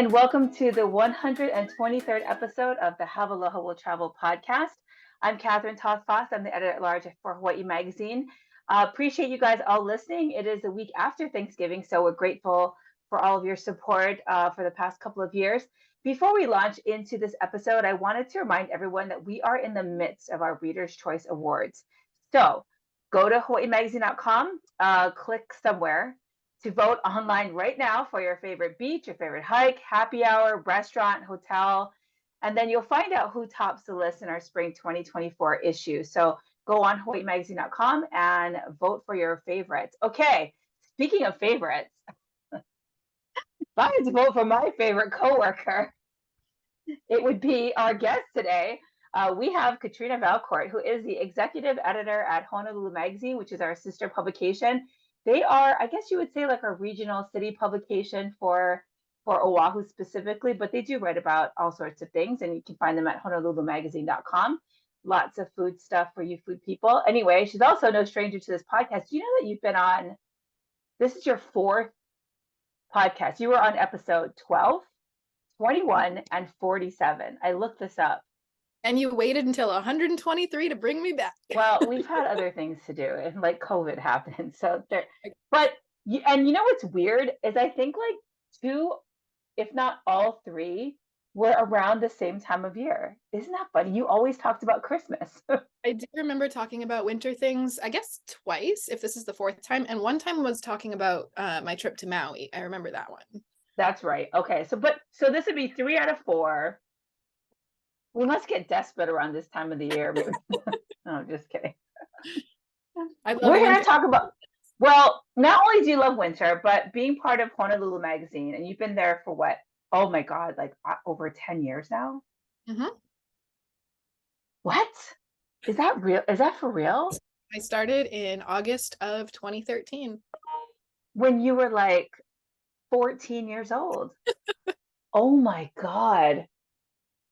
and welcome to the 123rd episode of the Have Aloha Will Travel podcast. I'm Catherine Toth-Foss. I'm the editor-at-large for Hawaiʻi Magazine. Appreciate you guys all listening. It is a week after Thanksgiving, so we're grateful for all of your support for the past couple of years. Before we launch into this episode, I wanted to remind everyone that we are in the midst of our Reader's Choice Awards. So go to hawaiimagazine.com, click somewhere to vote online right now for your favorite beach, your favorite hike, happy hour, restaurant, hotel, and then you'll find out who tops the list in our spring 2024 issue. So go on hawaiimagazine.com and vote for your favorites. Okay, speaking of favorites, if I had to vote for my favorite coworker, it would be our guest today. We have Katrina Valcourt, who is the executive editor at Honolulu Magazine, which is our sister publication. They are, I guess you would say, like a regional city publication for Oahu specifically, but they do write about all sorts of things, and you can find them at honolulumagazine.com. Lots of food stuff for you food people. Anyway, she's also no stranger to this podcast. You know that you've been on, this is your fourth podcast. You were on episode 12, 21, and 47. I looked this up. And you waited until 123 to bring me back. Well, we've had other things to do, and like COVID happened. So there, but and you know what's weird is I think like two, if not all three, were around the same time of year. Isn't that funny? You always talked about Christmas. I do remember talking about winter things, I guess twice, if this is the fourth time. And one time was talking about my trip to Maui. I remember that one. That's right. Okay. So this would be 3 out of 4. We must get desperate around this time of the year. No, I'm just kidding. We're going to talk about, well, not only do you love winter, but being part of Honolulu Magazine, and you've been there for what? Oh my God, like over 10 years now? Mm-hmm. What? Is that real? Is that for real? I started in August of 2013. When you were like 14 years old. Oh my God.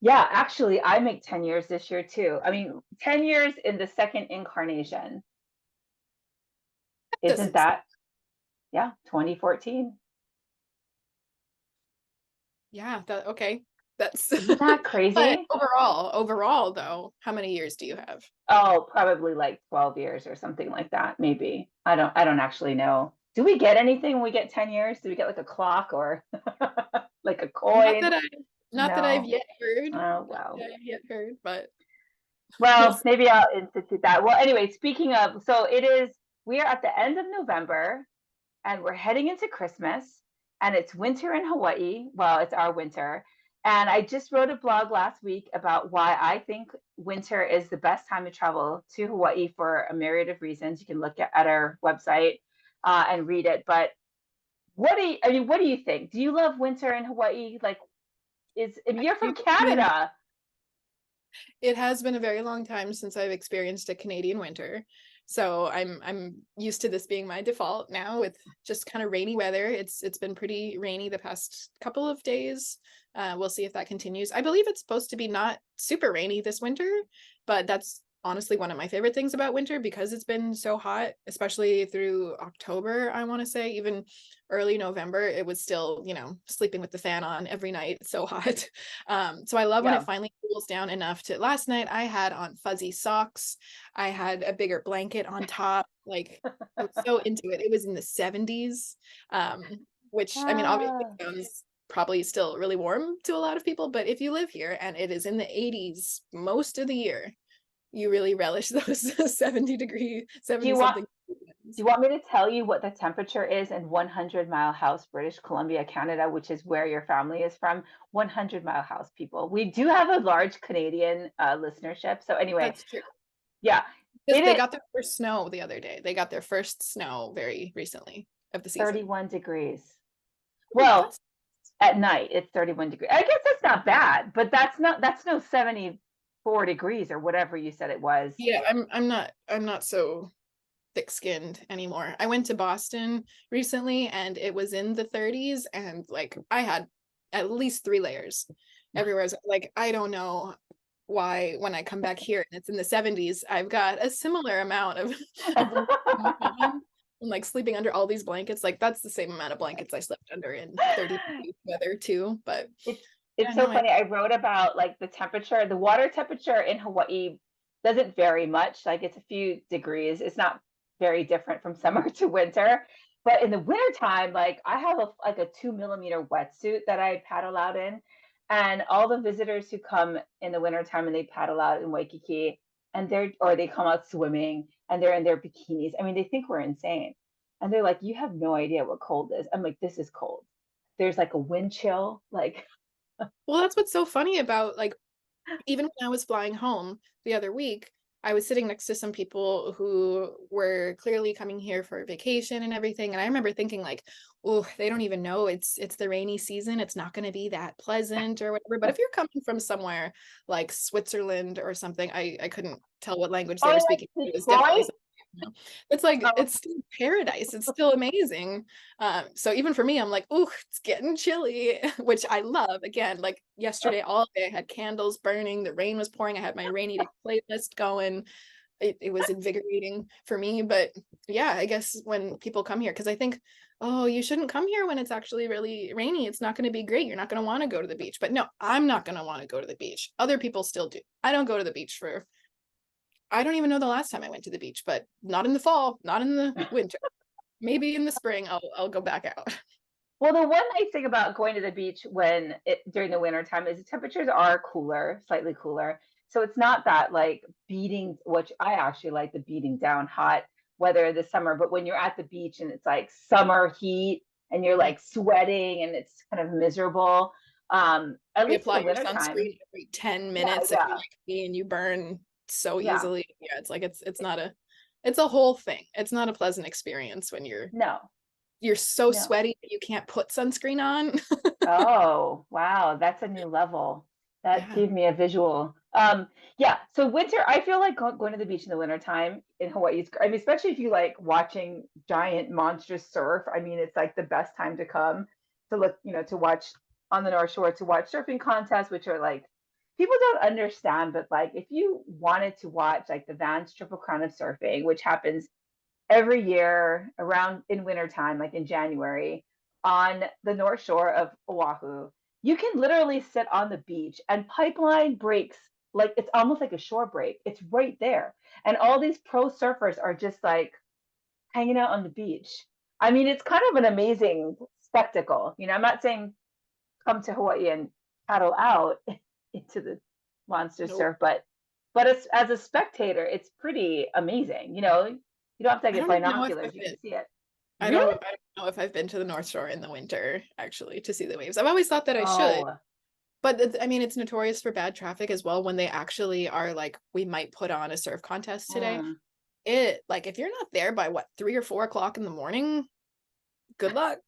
Yeah, actually, I make 10 years this year too. I mean, 10 years in the second incarnation. Isn't that? Yeah, 2014. Yeah, okay. Isn't that crazy? But overall though, how many years do you have? Oh, probably like 12 years or something like that, maybe. I don't actually know. Do we get anything when we get 10 years? Do we get like a clock or like a coin? Not that I've yet heard. Oh, wow. But well, maybe I'll institute that. Well, anyway, speaking of, so we are at the end of November and we're heading into Christmas and it's winter in Hawaii. Well, it's our winter. And I just wrote a blog last week about why I think winter is the best time to travel to Hawaii for a myriad of reasons. You can look at our website and read it. But what do you think? Do you love winter in Hawaii? Like, if you're from Canada. It has been a very long time since I've experienced a Canadian winter. So I'm used to this being my default now with just kind of rainy weather. It's been pretty rainy the past couple of days. We'll see if that continues. I believe it's supposed to be not super rainy this winter, but that's honestly one of my favorite things about winter because it's been so hot, especially through October. I want to say even early November, it was still, sleeping with the fan on every night. It's so hot. So I love when it finally cools down enough to, last night I had on fuzzy socks. I had a bigger blanket on top. Like I was so into it. It was in the 70s, which I mean, obviously sounds probably still really warm to a lot of people, but if you live here and it is in the 80s most of the year, you really relish those 70 something. Do you want me to tell you what the temperature is in 100 Mile House, British Columbia, Canada, which is where your family is from? 100 Mile House, people. We do have a large Canadian listenership. So anyway, that's true. Yeah. They got their first snow the other day. They got their first snow very recently of the season. 31 degrees. Well, at night it's 31 degrees. I guess that's not bad, but that's no 74 degrees or whatever you said it was. Yeah, I'm not so thick-skinned anymore. I went to Boston recently and it was in the 30s and like I had at least 3 layers everywhere. Like I don't know why when I come back here and it's in the 70s I've got a similar amount of And like sleeping under all these blankets, like that's the same amount of blankets I slept under in 30-degree weather too. But It's yeah, it's so no, funny. I wrote about like the water temperature in Hawaii doesn't vary much. Like it's a few degrees. It's not very different from summer to winter. But in the wintertime, like I have like a 2 millimeter wetsuit that I paddle out in. And all the visitors who come in the wintertime and they paddle out in Waikiki and they come out swimming and they're in their bikinis. I mean, they think we're insane. And they're like, you have no idea what cold is. I'm like, this is cold. There's like a wind chill, like well, that's what's so funny about like even when I was flying home the other week, I was sitting next to some people who were clearly coming here for vacation and everything. And I remember thinking like, oh, they don't even know it's the rainy season. It's not going to be that pleasant or whatever. But if you're coming from somewhere like Switzerland or something, I couldn't tell what language they oh, were like speaking. It was definitely Detroit? something, you know. It's like Oh, it's still paradise. It's still amazing. So even for me, I'm like, oh, it's getting chilly, which I love. Again, like yesterday, all day I had candles burning, the rain was pouring, I had my rainy day playlist going. It was invigorating for me. But yeah, I guess when people come here, because I think, oh, you shouldn't come here when it's actually really rainy. It's not going to be great. You're not going to want to go to the beach. But no, I'm not going to want to go to the beach. Other people still do. I don't go to the beach for, I don't even know the last time I went to the beach, but not in the fall, not in the winter. Maybe in the spring I'll go back out. well, the one nice thing about going to the beach during the winter time is the temperatures are cooler, slightly cooler. So it's not that like beating, which I actually like the beating down hot weather this summer. But when you're at the beach and it's like summer heat and you're like sweating and it's kind of miserable, at You least in apply the your winter time. sunscreen every 10 Yeah, minutes if you're yeah, like me and you burn so yeah. easily. Yeah, it's like it's not a it's a whole thing. It's not a pleasant experience when No, you're so no. sweaty that you can't put sunscreen on. Oh, wow, that's a new level. That Yeah. gave me a visual. Yeah, so winter, I feel like going to the beach in the winter time in Hawaii is, I mean, especially if you like watching giant monstrous surf. I mean, it's like the best time to come to look, to watch on the North Shore, to watch surfing contests, which are like people don't understand, but like if you wanted to watch like the Vans Triple Crown of Surfing, which happens every year around in wintertime, like in January, on the North Shore of Oahu. You can literally sit on the beach and pipeline breaks like it's almost like a shore break. It's right there. And all these pro surfers are just like hanging out on the beach. I mean, it's kind of an amazing spectacle. I'm not saying come to Hawaii and paddle out into the monster Nope. surf, but as a spectator, it's pretty amazing. You don't have to I get don't even know if binoculars; I've you been. can see it. I Really? don't I don't know if I've been to the North Shore in the winter actually to see the waves. I've always thought that I should. Oh, But I mean, it's notorious for bad traffic as well when they actually are like, we might put on a surf contest today. mm. It like if you're not there by what 3 or 4 o'clock in the morning, good luck.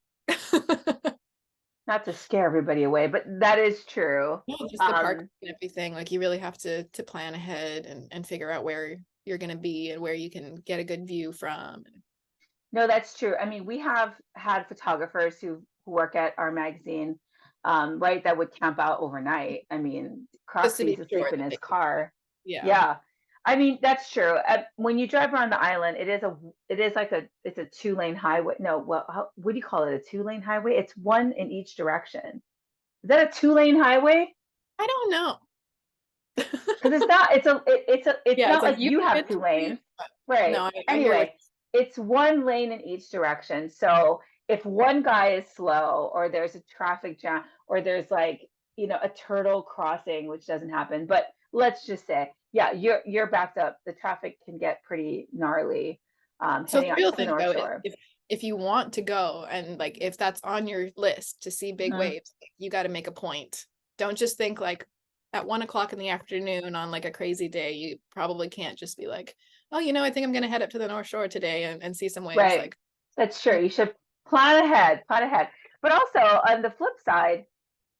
Not to scare everybody away, but that is true. Yeah, just the park Um, and everything. Like you really have to plan ahead and figure out where you're gonna be and where you can get a good view from. no, that's true. I mean, we have had photographers who work at our magazine, right, that would camp out overnight. I mean, Just to Croxy's be sure asleep in that his they, car. yeah. Yeah. I mean, that's true. When you drive around the island, it's a 2 lane highway. No, what do you call it? A 2 lane highway? It's one in each direction. Is that a 2 lane highway? I don't know. Because it's Yeah, it's not like like you you can have get to two me. lanes. But no, Right. I hear what Anyway, it's 1 lane in each direction. So if one guy is slow or there's a traffic jam or there's like, a turtle crossing, which doesn't happen, but let's just say, yeah, you're backed up. The traffic can get pretty gnarly So heading the out real to the thing North though is Shore. if you want to go and like if that's on your list to see big Mhm. waves, you got to make a point. Don't just think like at 1 o'clock in the afternoon on like a crazy day, you probably can't just be like, oh, I think I'm gonna head up to the North Shore today and see some waves. Right. Like, That's true. You should plan ahead, plan ahead. But also on the flip side,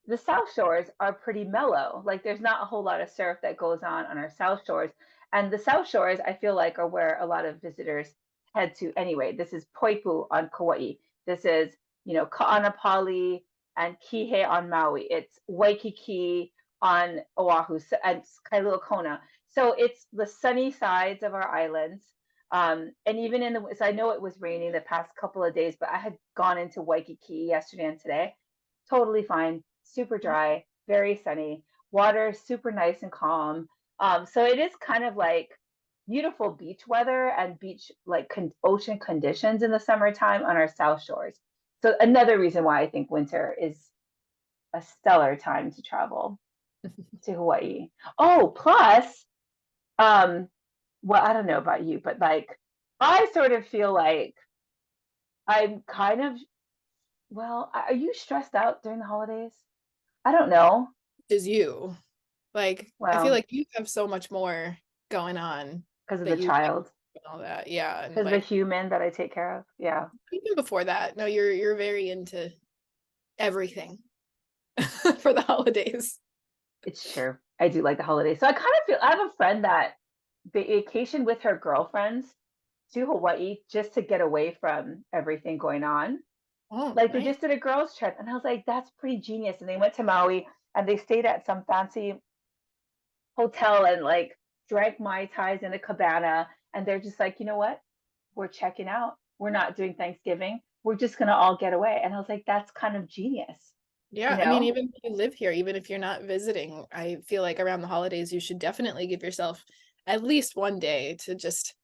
the South Shores are pretty mellow. Like there's not a whole lot of surf that goes on our South Shores. And the South Shores, I feel like, are where a lot of visitors head to anyway. This is Poipu on Kauai. This is, Ka'anapali and Kihei on Maui. It's Waikiki on Oahu and Kailua Kona. So it's the sunny sides of our islands. And even so I know it was raining the past couple of days, but I had gone into Waikiki yesterday and today. Totally fine, super dry, very sunny, water super nice and calm. So it is kind of like beautiful beach weather and beach like ocean conditions in the summertime on our south shores. So another reason why I think winter is a stellar time to travel to Hawaii. Oh, plus, um, well, I don't know about you, but like I sort of feel like I'm kind of, well, are you stressed out during the holidays? I don't know. Is you. Like, I feel Well, like you have so much more going on because of that the you like child, and all that. Yeah. And because of the like human that I take care of. Yeah, even before that, no, you're very into everything for the holidays. it's true. I do like the holidays. So I kind of feel I have a friend that vacationed with her girlfriends to Hawaii just to get away from everything going on. Oh, Like they nice. just did a girls' trip, and I was like, that's pretty genius. And they went to Maui and they stayed at some fancy hotel and like drank mai tais in a cabana. And they're just like, you know what? We're checking out. We're not doing Thanksgiving. We're just gonna all get away. And I was like, that's kind of genius, you Yeah, I mean, know? even if you live here, even if you're not visiting, I feel like around the holidays, you should definitely give yourself at least one day to just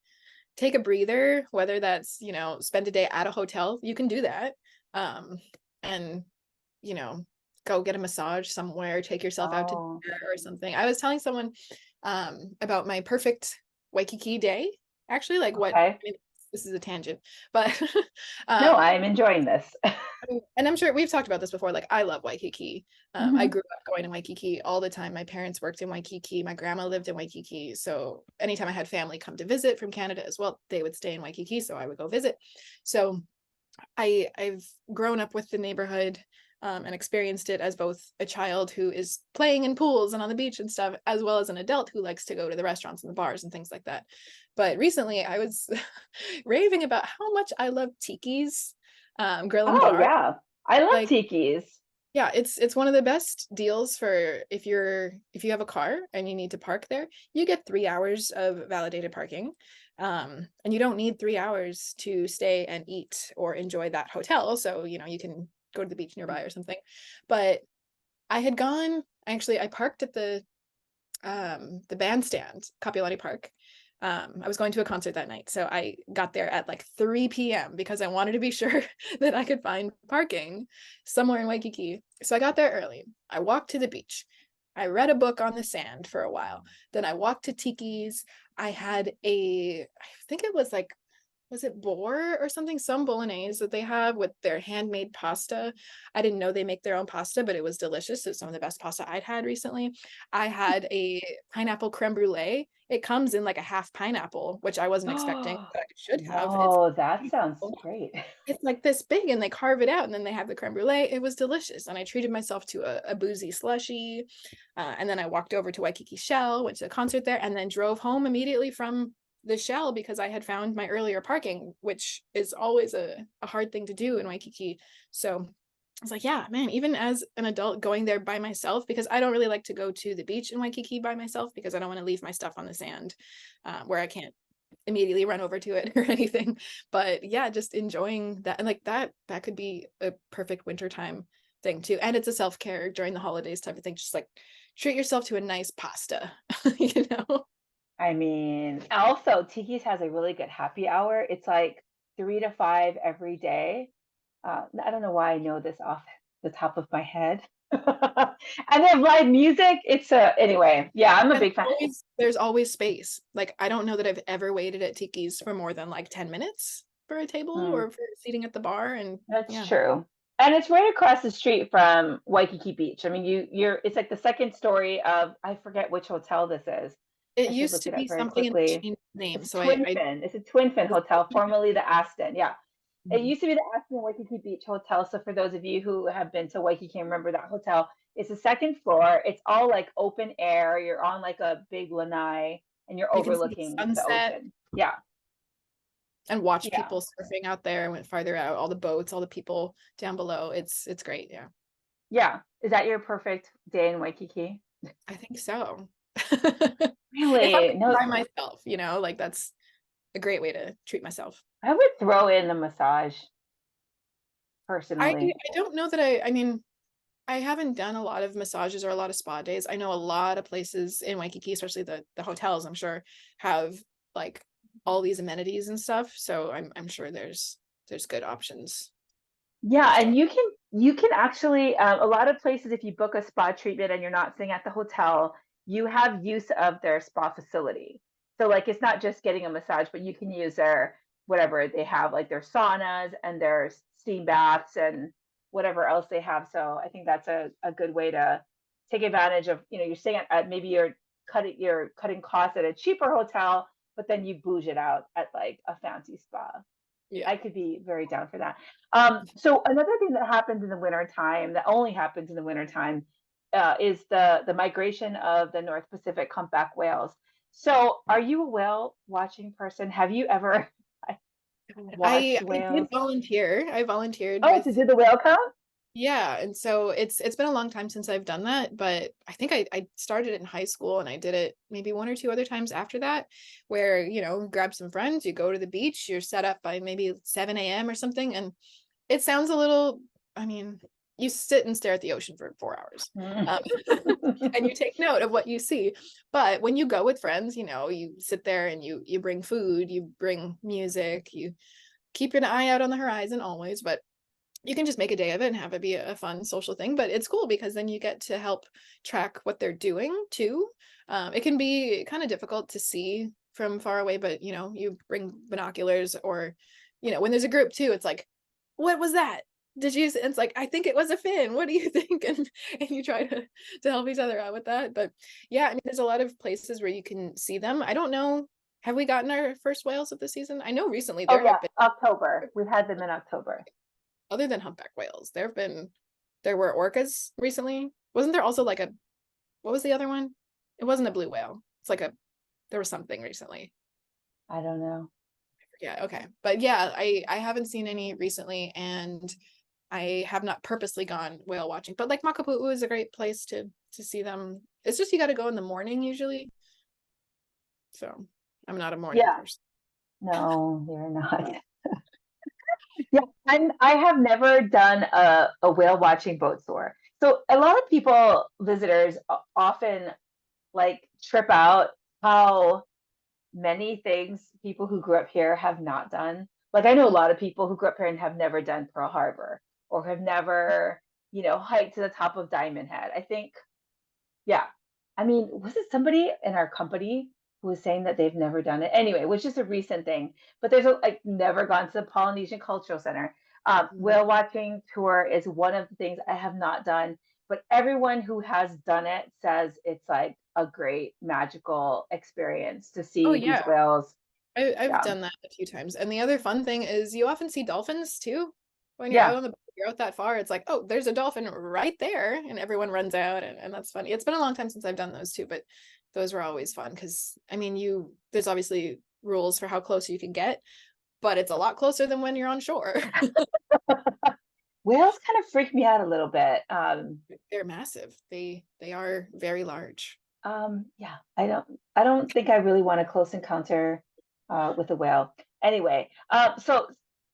take a breather, whether that's, spend a day at a hotel, you can do that. Um, and, you know, go get a massage somewhere, take yourself out to Oh, dinner or something. I was telling someone about my perfect Waikiki day. Actually, like what, I okay. mean, this is a tangent, but No, um, I'm enjoying this. and I'm sure we've talked about this before. Like, I love Waikiki. I Hmm. grew up going to Waikiki all the time. My parents worked in Waikiki. My grandma lived in Waikiki. So anytime I had family come to visit from Canada as well, they would stay in Waikiki. So I would go visit. So I've grown up with the neighborhood and experienced it as both a child who is playing in pools and on the beach and stuff, as well as an adult who likes to go to the restaurants and the bars and things like that. But recently I was raving about how much I love Tiki's grill and Oh bar. yeah. I love Like, tikis. yeah, it's one of the best deals for if you have a car and you need to park there, you get 3 hours of validated parking. And you don't need 3 hours to stay and eat or enjoy that hotel. So, you can go to the beach nearby or something. But I had gone, actually, I parked at the bandstand, Kapiolani Park. I was going to a concert that night, so I got there at like 3 p.m. because I wanted to be sure that I could find parking somewhere in Waikiki. So I got there early. I walked to the beach. I read a book on the sand for a while. Then I walked to Tiki's. I think it was like, was it boar or something? Some bolognese that they have with their handmade pasta. I didn't know they make their own pasta, but it was delicious. It's some of the best pasta I'd had recently. I had a pineapple creme brulee. It comes in like a half pineapple, which I wasn't expecting, Oh, but I should have. whoa, that sounds great. It's like this big and they carve it out and then they have the creme brulee. It was delicious. And I treated myself to a boozy slushy. And then I walked over to Waikiki Shell, went to a concert there, and then drove home immediately from the Shell because I had found my earlier parking, which is always a hard thing to do in Waikiki. So I was like, yeah, man, even as an adult going there by myself, because I don't really like to go to the beach in Waikiki by myself because I don't want to leave my stuff on the sand where I can't immediately run over to it or anything. But yeah, just enjoying that. And like that could be a perfect wintertime thing too. And it's a self-care during the holidays type of thing. Just like treat yourself to a nice pasta, you know? I mean, also Tiki's has a really good happy hour. It's like 3 to 5 every day. I don't know why I know this off the top of my head. And they have live music. Anyway, yeah, I'm a And big fan. there's always space. Like I don't know that I've ever waited at Tiki's for more than like 10 minutes for a table Hmm, or for seating at the bar. And that's yeah, true. And it's right across the street from Waikiki Beach. I mean, it's like the second story of, I forget which hotel this is. it I should used look to it be up very something and they quickly. changed the name. It's So I Twinfin. It's a Twinfin Hotel, formerly the Aston. Yeah. It Mhm. used to be the Aston Waikiki Beach Hotel. So for those of you who have been to Waikiki and remember that hotel, it's the second floor. It's all like open air. You're on like a big lanai and you're You can see the overlooking the sunset ocean. Yeah. and watch Yeah. people surfing out there. I went farther out, all the boats, all the people down below. It's great. Yeah, Yeah. Is that your perfect day in Waikiki? I think so. If I'm Really? by No. myself, like a great way to treat myself. I would throw in the massage personally. I don't know that I mean, I haven't done a lot of massages or a lot of spa days. I know a lot of places in Waikiki, especially the hotels, I'm sure, have like all these amenities and stuff. So I'm sure there's good options. Yeah, and you can actually a lot of places, if you book a spa treatment and you're not staying at the hotel, you have use of their spa facility. So like it's not just getting a massage, but you can use their whatever they have, like their saunas and their steam baths and whatever else they have. So I think that's a good way to take advantage of, you're staying at maybe you're cutting costs at a cheaper hotel, but then you bouge it out at like a fancy spa. Yeah. I could be very down for that. So another thing that happens in the wintertime, that only happens in the wintertime, is the migration of the North Pacific humpback whales. So are you a whale watching person? Have you ever watched I did whales? volunteer. I volunteered Oh, to with, do the whale count? yeah, and so it's been a long time since I've done that, but I think I started it in high school and I did it maybe one or two other times after that, where, grab some friends, you go to the beach, you're set up by maybe 7 a.m. or something, and it sounds a little, I mean, you sit and stare at the ocean for 4 hours. And you take note of what you see. But when you go with friends, you sit there and you bring food, you bring music, you keep an eye out on the horizon always, but you can just make a day of it and have it be a fun social thing. But it's cool because then you get to help track what they're doing too. It can be kind of difficult to see from far away, but you bring binoculars, or when there's a group too, it's like, what was that? Did you? It's like, I think it was a fin. What do you think? And you try to help each other out with that. But yeah, I mean, there's a lot of places where you can see them. I don't know. Have we gotten our first whales of the season? I know recently Oh there yeah, have been, October. We had them in October. other than humpback whales, there were orcas recently. Wasn't there also like what was the other one? It wasn't a blue whale. It's like there was something recently. I don't know. Yeah, okay. But yeah, I haven't seen any recently, and I have not purposely gone whale watching. But like Makapu'u is a great place to see them. It's just you got to go in the morning usually. So I'm not a morning Yeah, person. no, you're not. Yeah, I have never done a whale watching boat tour. So a lot of people, visitors, often like trip out how many things people who grew up here have not done. Like I know a lot of people who grew up here and have never done Pearl Harbor or have never, hiked to the top of Diamond Head. I think, yeah. I mean, was it somebody in our company who was saying that they've never done it? Anyway, which is a recent thing. But there's like never gone to the Polynesian Cultural Center. Mhm. Whale watching tour is one of the things I have not done, but everyone who has done it says it's like a great magical experience to Oh see these yeah, whales. I've Yeah. done that a few times. And the other fun thing is you often see dolphins too. When you're out Yeah. on the boat, you're out that far, it's like, oh, there's a dolphin right there, and everyone runs out, and that's funny. It's been a long time since I've done those too, but those were always fun because I mean, there's obviously rules for how close you can get, but it's a lot closer than when you're on shore. Whales kind of freak me out a little bit. They're massive. They are very large. Yeah, I don't think I really want a close encounter with a whale. Anyway, so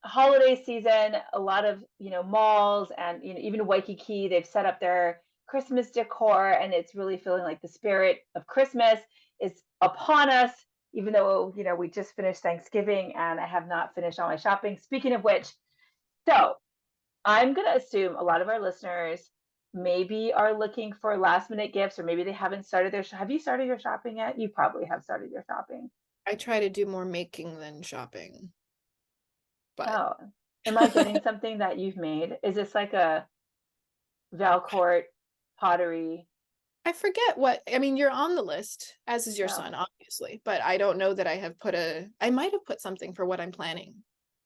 holiday season, a lot of malls and even Waikiki, they've set up their Christmas decor, and it's really feeling like the spirit of Christmas is upon us. Even though we just finished Thanksgiving and I have not finished all my shopping. Speaking of which, so I'm going to assume a lot of our listeners maybe are looking for last minute gifts, or maybe they haven't started have you started your shopping yet? You probably have started your shopping. I try to do more making than shopping, but Oh, am I getting something that you've made? Is this like a Valcourt pottery? I forget what, I mean, you're on the list, as is your Oh, son, obviously, but I don't know that I might have put something for what I'm planning.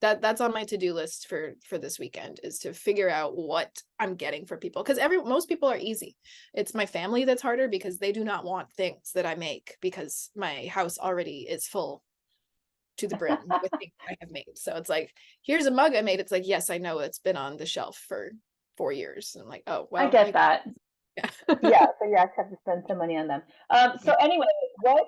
That's on my to-do list for this weekend, is to figure out what I'm getting for people. Because most people are easy. It's my family that's harder because they do not want things that I make because my house already is full to the brim with things I have made. So it's like, here's a mug I made. It's like, yes, I know it's been on the shelf for 4 years. And I'm like, oh, I well, get that. yeah. Yeah, so you actually have to spend some money on them. So Yeah. anyway, what?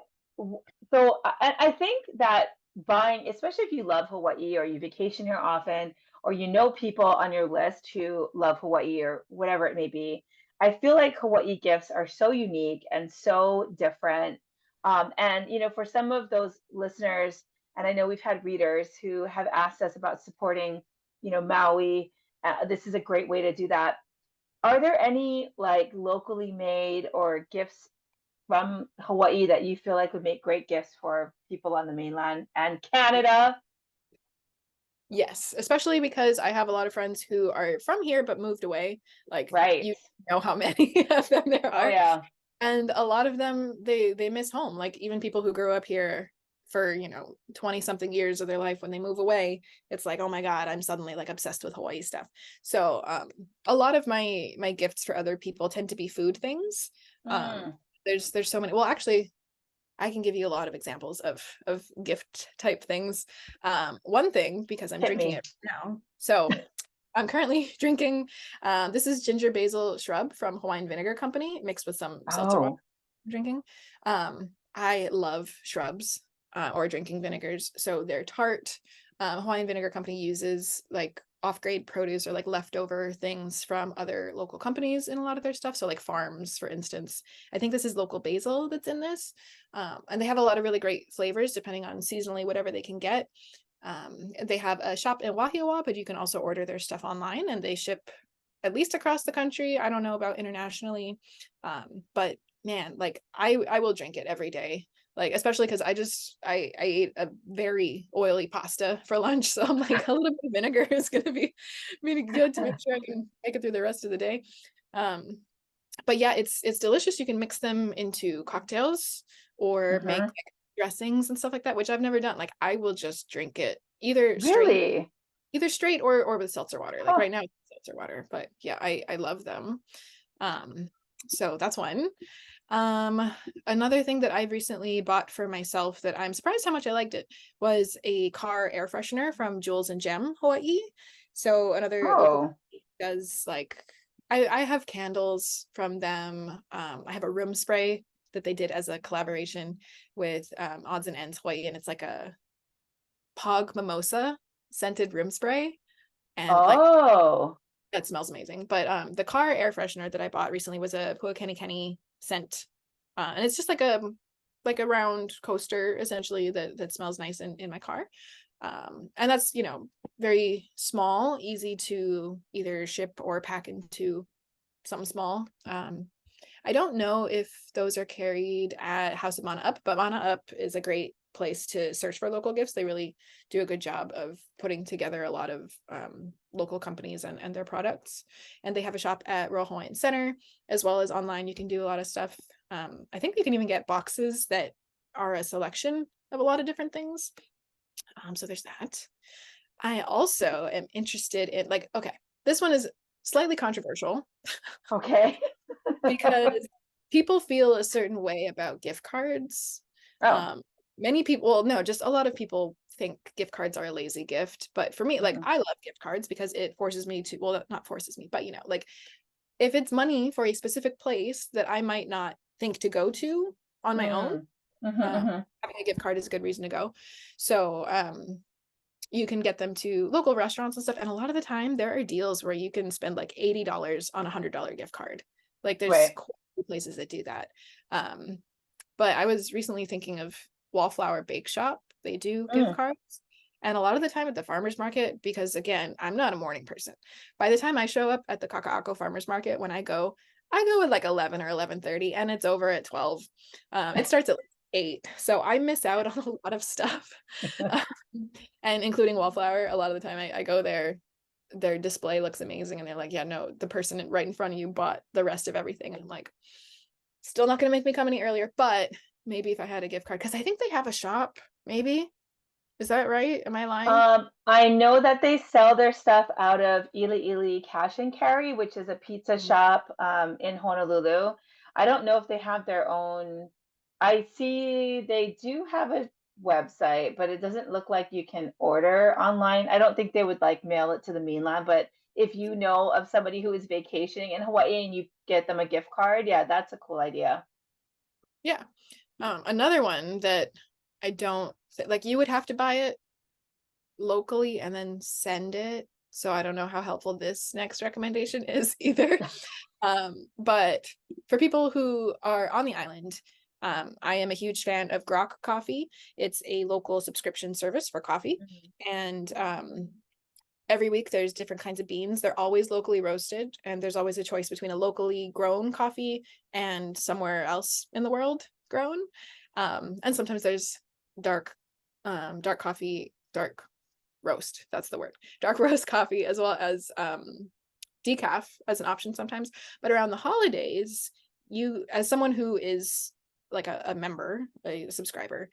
So I think that buying, especially if you love Hawaii or you vacation here often, or you know people on your list who love Hawaii or whatever it may be, I feel like Hawaii gifts are so unique and so different. And for some of those listeners, and I know we've had readers who have asked us about supporting, Maui. This is a great way to do that. Are there any like locally made or gifts from Hawaii that you feel like would make great gifts for people on the mainland and Canada? Yes, especially because I have a lot of friends who are from here but moved away. Like Right. you know how many of them there Oh are. yeah. And a lot of them they miss home. Like even people who grew up here for 20 something years of their life, when they move away, it's like, oh my God, I'm suddenly like obsessed with Hawaii stuff. So a lot of my gifts for other people tend to be food things. Um Mm, there's so many. Well, actually, I can give you a lot of examples of gift type things. One thing, because I'm hit drinking me. it now. So I'm currently drinking, this is ginger basil shrub from Hawaiian Vinegar Company mixed with some seltzer water. Oh. I'm drinking. I love shrubs or drinking vinegars. So they're tart. Hawaiian Vinegar Company uses like off-grade produce or like leftover things from other local companies in a lot of their stuff. So like farms, for instance. I think this is local basil that's in this. And they have a lot of really great flavors depending on seasonally whatever they can get. They have a shop in Wahiawa, but you can also order their stuff online and they ship at least across the country. I don't know about internationally. But man, like I will drink it every day. Like, especially because I ate a very oily pasta for lunch. So I'm like, a little bit of vinegar is gonna be really good to make sure I can make it through the rest of the day. Um, but yeah, it's delicious. You can mix them into cocktails or make Hmm. like dressings and stuff like that, which I've never done. Like I will just drink it Really? either straight or with seltzer water. Like Huh. right now it's seltzer water, but yeah, I love them. Um, so that's one. Um, Another thing that I've recently bought for myself that I'm surprised how much I liked it was a car air freshener from Jules and Gem, Hawaii. So another local Oh. company does like I have candles from them. I have a room spray that they did as a collaboration with Odds and Ends Hawaii, and it's like a Pog Mimosa scented room spray, and like Oh. that smells amazing. But the car air freshener that I bought recently was a Puakeni scent, and it's just like a round coaster essentially that smells nice in my car. And that's very small, easy to either ship or pack into something small. I don't know if those are carried at House of Mana Up, but Mana Up is a great place to search for local gifts. They really do a good job of putting together a lot of local companies and their products. And they have a shop at Royal Hawaiian Center, as well as online. You can do a lot of stuff. I think you can even get boxes that are a selection of a lot of different things. So there's that. I also am interested in like, okay, this one is slightly controversial Okay. because people feel a certain way about gift cards. Oh. Um, Many people, well, no, just a lot of people think gift cards are a lazy gift. But for me, like Mhm. I love gift cards because it forces me to, well, not forces me, but like if it's money for a specific place that I might not think to go to on my own, Mm. Mhm, mhm. having a gift card is a good reason to go. So you can get them to local restaurants and stuff. And a lot of the time there are deals where you can spend like $80 on $100 gift card. Like there's Right. quite a few places that do that. Um, but I was recently thinking of Wallflower Bake Shop. They do gift Mm. cards. And a lot of the time at the farmer's market, because again, I'm not a morning person. By the time I show up at the Kaka'ako farmer's market, when I go at like 11 or 11:30 and it's over at 12. It starts at like 8. So I miss out on a lot of stuff. And including Wallflower, a lot of the time I go there, their display looks amazing. And they're like, yeah, no, the person right in front of you bought the rest of everything. And I'm like, still not going to make me come any earlier, but maybe if I had a gift card, because I think they have a shop, maybe. Is that right? Am I lying? I know that they sell their stuff out of Ili Ili Cash and Carry, which is a pizza Mhm. shop in Honolulu. I don't know if they have their own. I see they do have a website, but it doesn't look like you can order online. I don't think they would like mail it to the mainland, but if you know of somebody who is vacationing in Hawaii and you get them a gift card, yeah, that's a cool idea. Yeah. Another one that I don't like, you would have to buy it locally and then send it. So I don't know how helpful this next recommendation is either. But for people who are on the island, I am a huge fan of Grok Coffee. It's a local subscription service for coffee. And every week there's different kinds of beans. They're always locally roasted, and there's always a choice between a locally grown coffee and somewhere else in the world grown. And sometimes there's dark coffee, dark roast, that's the word, dark roast coffee, as well as decaf as an option sometimes. But around the holidays, you, as someone who is like a member, a subscriber,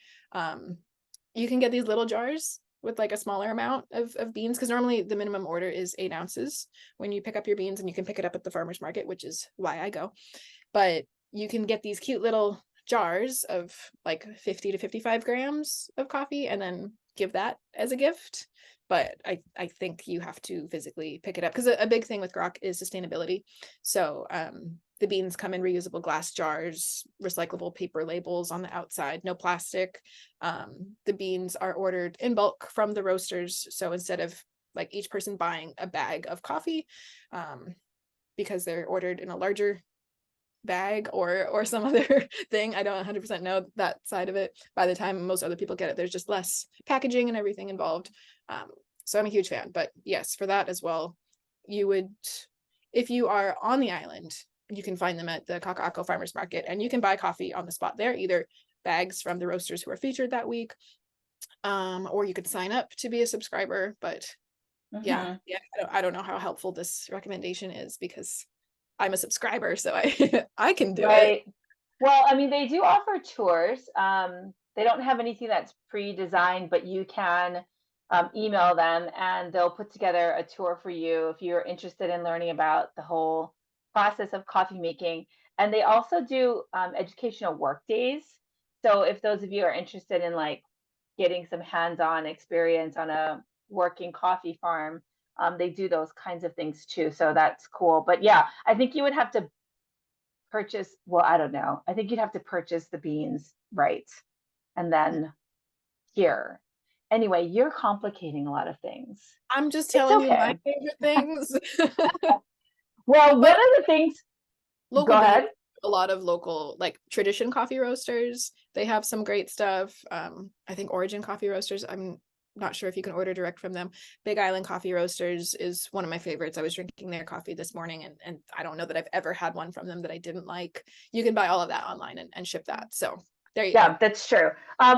you can get these little jars with like a smaller amount of beans, because normally the minimum order is 8 ounces when you pick up your beans, and you can pick it up at the farmer's market, which is why I go. But you can get these cute little jars of like 50 to 55 grams of coffee and then give that as a gift. But I think you have to physically pick it up, because a big thing with Grok is sustainability. So the beans come in reusable glass jars, recyclable paper labels on the outside, no plastic. The beans are ordered in bulk from the roasters. So instead of like each person buying a bag of coffee, because they're ordered in a larger bag or some other thing, I don't 100% know that side of it. By the time most other people get it, there's just less packaging and everything involved. So I'm a huge fan. But yes, for that as well, you would, if you are on the island, you can find them at the Kaka'ako Farmers Market, and you can buy coffee on the spot there, either bags from the roasters who are featured that week, or you could sign up to be a subscriber. But yeah, I don't know how helpful this recommendation is, because I'm a subscriber, so I can do it. Well, I mean, they do offer tours. They don't have anything that's pre-designed, but you can email them and they'll put together a tour for you if you're interested in learning about the whole process of coffee making. And they also do educational work days. So if those of you are interested in like getting some hands-on experience on a working coffee farm, they do those kinds of things too. So that's cool. But yeah, I think you would have to purchase, well, I don't know. I think you'd have to purchase the beans, right? And then here. Anyway, you're complicating a lot of things. I'm just It's telling you my okay. favorite things. Well, one But of the things, go local beans, ahead. a lot of local like tradition coffee roasters, they have some great stuff. I think Origin Coffee Roasters, I'm not sure if you can order direct from them. Big Island Coffee Roasters is one of my favorites. I was drinking their coffee this morning, and I don't know that I've ever had one from them that I didn't like. You can buy all of that online and ship that. So there you go. Yeah, that's true.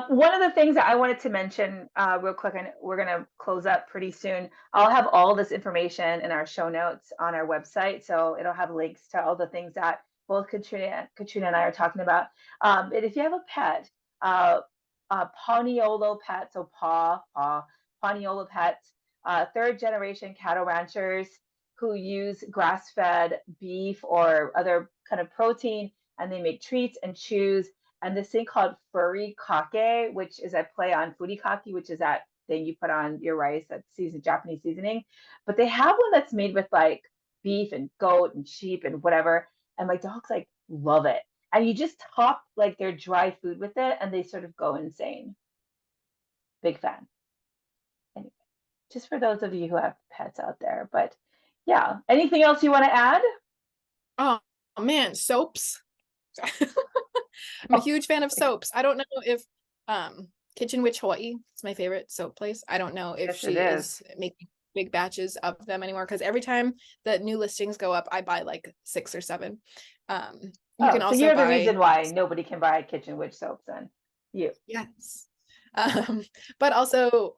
One of the things that I wanted to mention real quick, and we're going to close up pretty soon. I'll have all this information in our show notes on our website. So it'll have links to all the things that both Katrina and I are talking about. But if you have a pet, Paniolo Pets, so Paniolo Pets, third generation cattle ranchers who use grass-fed beef or other kind of protein, and they make treats and chews. And this thing called furry kake, which is a play on furikake, which is that thing you put on your rice that's seasoned Japanese seasoning. But they have one that's made with like beef and goat and sheep and whatever. And my dogs like love it. And you just top like their dry food with it and they sort of go insane. Big fan. Anyway, just for those of you who have pets out there. But yeah, anything else you want to add? Oh man, soaps. I'm a huge fan of soaps. I don't know if Kitchen Witch Hawaii is my favorite soap place. I don't know if Yes, it she is. is making big batches of them anymore, because every time that new listings go up, I buy like 6 or 7. You Oh, can so also you're the buy, reason why nobody can buy Kitchen Witch soaps then. You. yes. But also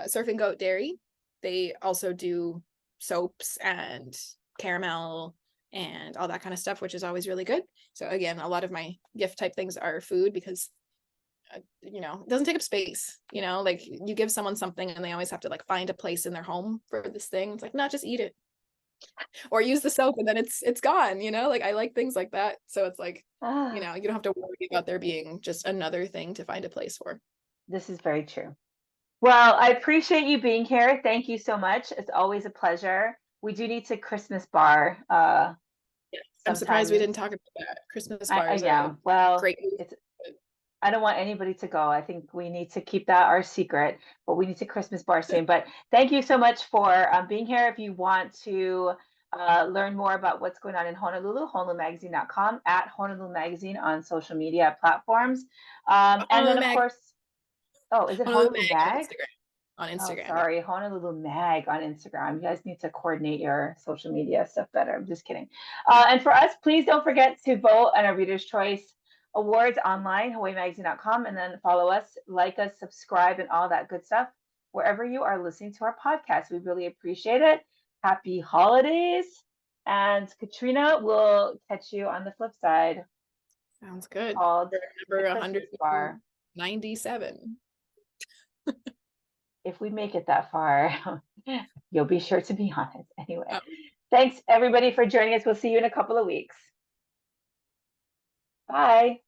Surf and Goat Dairy. They also do soaps and caramel and all that kind of stuff, which is always really good. So again, a lot of my gift type things are food, because it doesn't take up space, like you give someone something and they always have to like find a place in their home for this thing. It's like, not just eat it or use the soap and then it's gone, like I like things like that. So it's like, you Ah, don't have to worry about there being just another thing to find a place for. this is very true. Well, I appreciate you being here. Thank you so much. It's always a pleasure. We do need to Christmas bar Yeah. I'm surprised we sometime. didn't talk about that. Christmas bars are Yeah. Well, great. it's I don't want anybody to go. I think we need to keep that our secret, but we need to Christmas bar soon. But thank you so much for being here. If you want to learn more about what's going on in Honolulu, honolulumagazine.com, at Honolulu Magazine on social media platforms. And Honolulu then, of Mag, course, oh, is it Honolulu Honolulu Mag Mag? on Oh, Instagram. Yeah. sorry, Honolulu Mag on Instagram. You guys need to coordinate your social media stuff better. I'm just kidding. And for us, please don't forget to vote on our Reader's Choice Awards online, HawaiiMagazine.com, and then follow us, like us, subscribe, and all that good stuff wherever you are listening to our podcast. We really appreciate it. Happy holidays. And Katrina will catch you on the flip side. Sounds good. Called Number the Christmas Bar. 197. If we make it that far, you'll be sure to be on it. Anyway, Oh. thanks everybody for joining us. We'll see you in a couple of weeks. Bye.